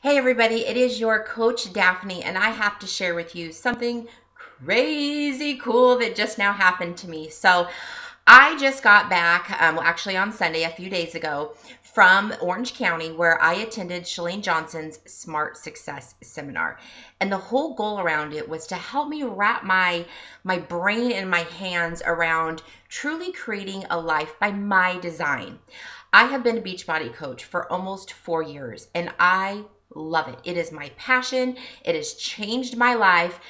Hey everybody, it is your coach Daphne, and I have to share with you something crazy cool that just now happened to me. So I just got back, actually on Sunday, a few days ago, from Orange County, where I attended Chalene Johnson's Smart Success Seminar. And the whole goal around it was to help me wrap my brain and my hands around truly creating a life by my design. I have been a Beachbody coach for almost 4 years, and I love it. It is my passion. It has changed my life.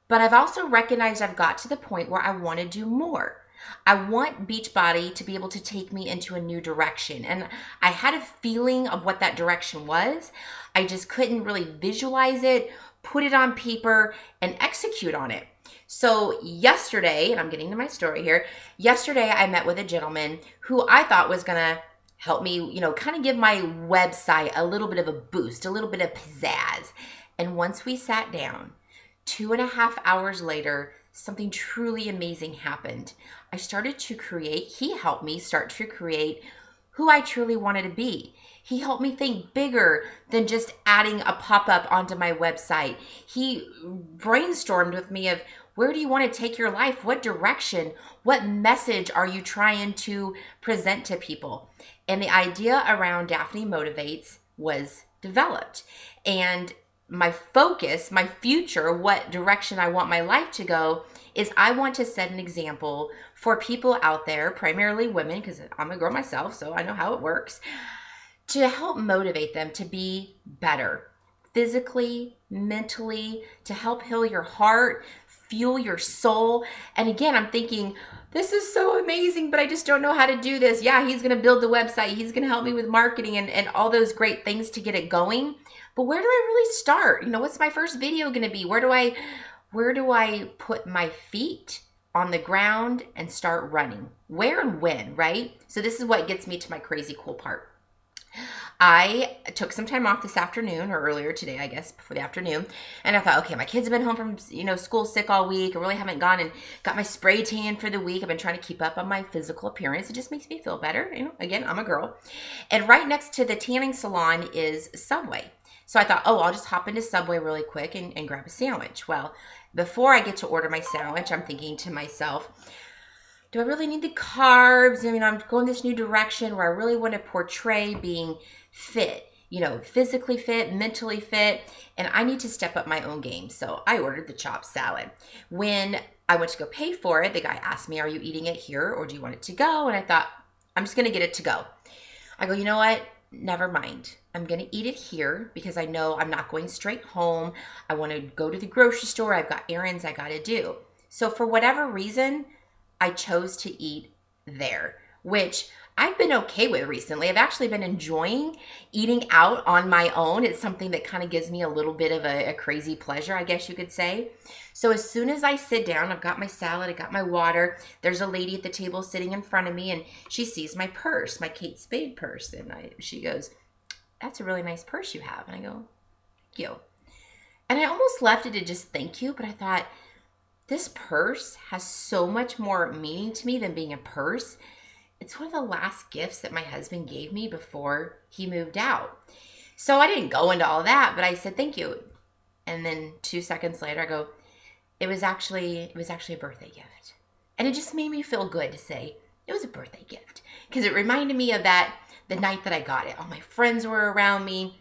But I've also recognized I've got to the point where I want to do more. I want Beachbody to be able to take me into a new direction. And I had a feeling of what that direction was. I just couldn't really visualize it, put it on paper, and execute on it. So yesterday, and I'm getting to my story here, yesterday I met with a gentleman who I thought was going to help me, kind of give my website a little bit of a boost, a little bit of pizzazz. And once we sat down, 2.5 hours later, something truly amazing happened. I started to create, he helped me start to create who I truly wanted to be. He helped me think bigger than just adding a pop-up onto my website. He brainstormed with me of where do you want to take your life? What direction? What message are you trying to present to people? And the idea around Daphne Motivates was developed. And my focus, my future, what direction I want my life to go is I want to set an example for people out there, primarily women, because I'm a girl myself, so I know how it works, to help motivate them to be better physically, mentally, to help heal your heart, fuel your soul. And again, I'm thinking, this is so amazing, but I just don't know how to do this. Yeah, he's going to build the website. He's going to help me with marketing and all those great things to get it going. But where do I really start? What's my first video going to be? Where do I put my feet on the ground and start running? Where and when, right? So this is what gets me to my crazy cool part. I took some time off this afternoon, or earlier today, I guess, before the afternoon. And I thought, okay, my kids have been home from, school sick all week. I really haven't gone and got my spray tan for the week. I've been trying to keep up on my physical appearance. It just makes me feel better. Again, I'm a girl. And right next to the tanning salon is Subway. So I thought, oh, I'll just hop into Subway really quick and grab a sandwich. Well, before I get to order my sandwich, I'm thinking to myself, do I really need the carbs? I'm going this new direction where I really want to portray being fit, physically fit, mentally fit, and I need to step up my own game. So I ordered the chopped salad. When I went to go pay for it, the guy asked me, are you eating it here or do you want it to go? And I thought, I'm just going to get it to go. I go, you know what? Never mind. I'm going to eat it here because I know I'm not going straight home. I want to go to the grocery store. I've got errands I got to do. So for whatever reason, I chose to eat there, which I've been okay with recently. I've actually been enjoying eating out on my own. It's something that kind of gives me a little bit of a crazy pleasure, I guess you could say. So as soon as I sit down, I've got my salad, I got my water. There's a lady at the table sitting in front of me, and she sees my purse, my Kate Spade purse, and she goes, that's a really nice purse you have. And I go, thank you. And I almost left it to just thank you, but I thought, this purse has so much more meaning to me than being a purse. It's one of the last gifts that my husband gave me before he moved out. So I didn't go into all that, but I said, thank you. And then 2 seconds later, I go, it was actually a birthday gift. And it just made me feel good to say it was a birthday gift because it reminded me of the night that I got it. All my friends were around me,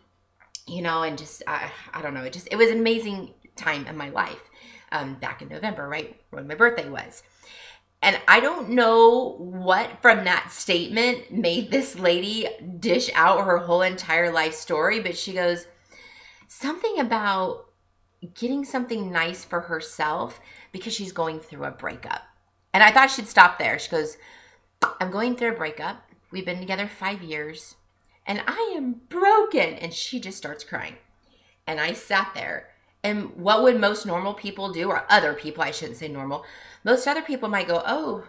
and just, I don't know. It was an amazing time in my life. Back in November, right, when my birthday was. And I don't know what from that statement made this lady dish out her whole entire life story, but she goes, something about getting something nice for herself because she's going through a breakup. And I thought she'd stop there. She goes, I'm going through a breakup. We've been together 5 years, and I am broken. And she just starts crying. And I sat there. And what would most normal people do, or other people, I shouldn't say normal, most other people might go, oh,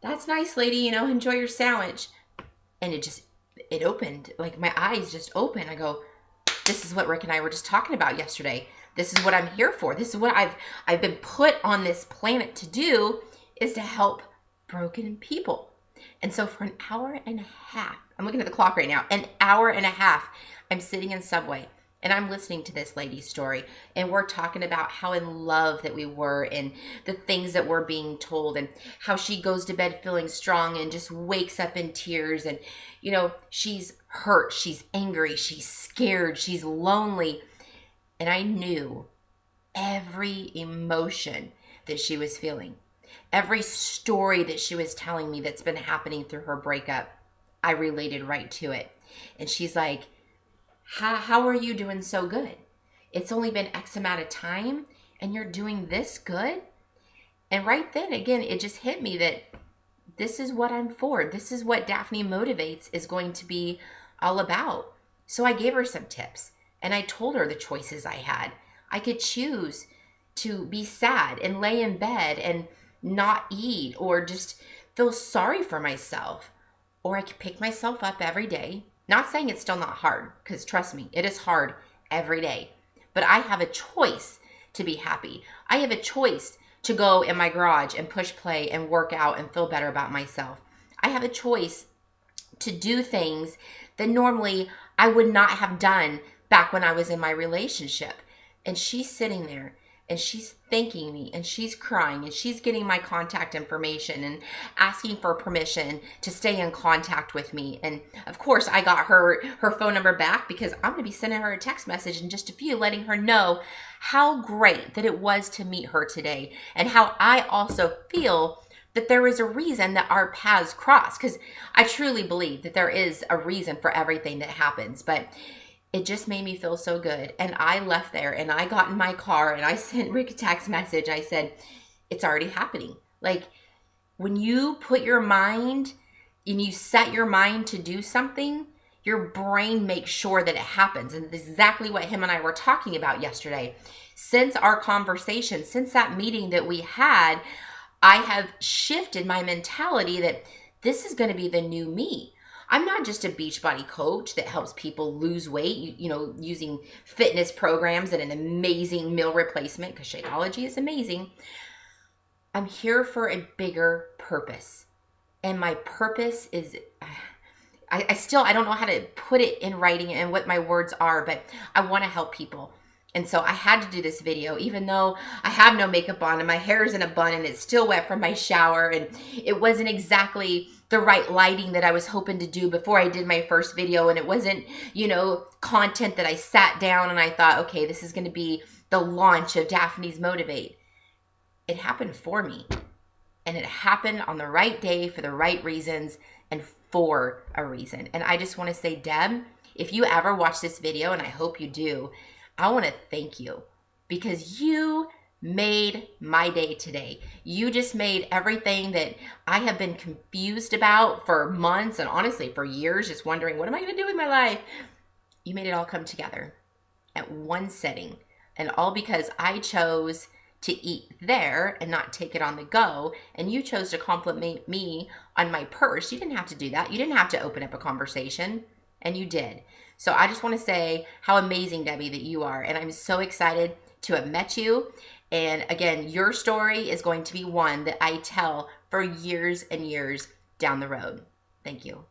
that's nice, lady, enjoy your sandwich. And it opened, like my eyes just opened. I go, this is what Rick and I were just talking about yesterday. This is what I'm here for. This is what I've been put on this planet to do, is to help broken people. And so for an hour and a half, I'm looking at the clock right now, an hour and a half, I'm sitting in Subway. And I'm listening to this lady's story, and we're talking about how in love that we were and the things that we're being told, and how she goes to bed feeling strong and just wakes up in tears. And, you know, she's hurt, she's angry, she's scared, she's lonely. And I knew every emotion that she was feeling, every story that she was telling me that's been happening through her breakup. I related right to it. And she's like, how are you doing so good? It's only been X amount of time and you're doing this good? And right then, again, it just hit me that this is what I'm for. This is what Daphne Motivates is going to be all about. So I gave her some tips, and I told her the choices I had. I could choose to be sad and lay in bed and not eat or just feel sorry for myself. Or I could pick myself up every day. Not saying it's still not hard, because trust me, it is hard every day. But I have a choice to be happy. I have a choice to go in my garage and push play and work out and feel better about myself. I have a choice to do things that normally I would not have done back when I was in my relationship. And she's sitting there and she's thanking me and she's crying and she's getting my contact information and asking for permission to stay in contact with me. And of course I got her phone number back, because I'm going to be sending her a text message in just a few, letting her know how great that it was to meet her today, and how I also feel that there is a reason that our paths cross, because I truly believe that there is a reason for everything that happens. But it just made me feel so good. And I left there and I got in my car and I sent Rick a text message. I said, it's already happening. Like, when you put your mind and you set your mind to do something, your brain makes sure that it happens. And this is exactly what him and I were talking about yesterday. Since our conversation, since that meeting that we had, I have shifted my mentality that this is going to be the new me. I'm not just a Beachbody coach that helps people lose weight, you know, using fitness programs and an amazing meal replacement, because Shakeology is amazing. I'm here for a bigger purpose. And my purpose is, I don't know how to put it in writing and what my words are, but I want to help people. And so I had to do this video, even though I have no makeup on and my hair is in a bun and it's still wet from my shower, and it wasn't exactly the right lighting that I was hoping to do before I did my first video, and it wasn't, you know, content that I sat down and I thought, okay, this is going to be the launch of Daphne's Motivate. It happened for me, and it happened on the right day for the right reasons and for a reason. And I just want to say, Deb, if you ever watch this video, and I hope you do, I want to thank you, because you made my day today. You just made everything that I have been confused about for months, and honestly for years, just wondering, what am I going to do with my life? You made it all come together at one setting, and all because I chose to eat there and not take it on the go, and you chose to compliment me on my purse. You didn't have to do that. You didn't have to open up a conversation, and you did. So I just want to say how amazing, Debbie, that you are, and I'm so excited to have met you. And again, your story is going to be one that I tell for years and years down the road. Thank you.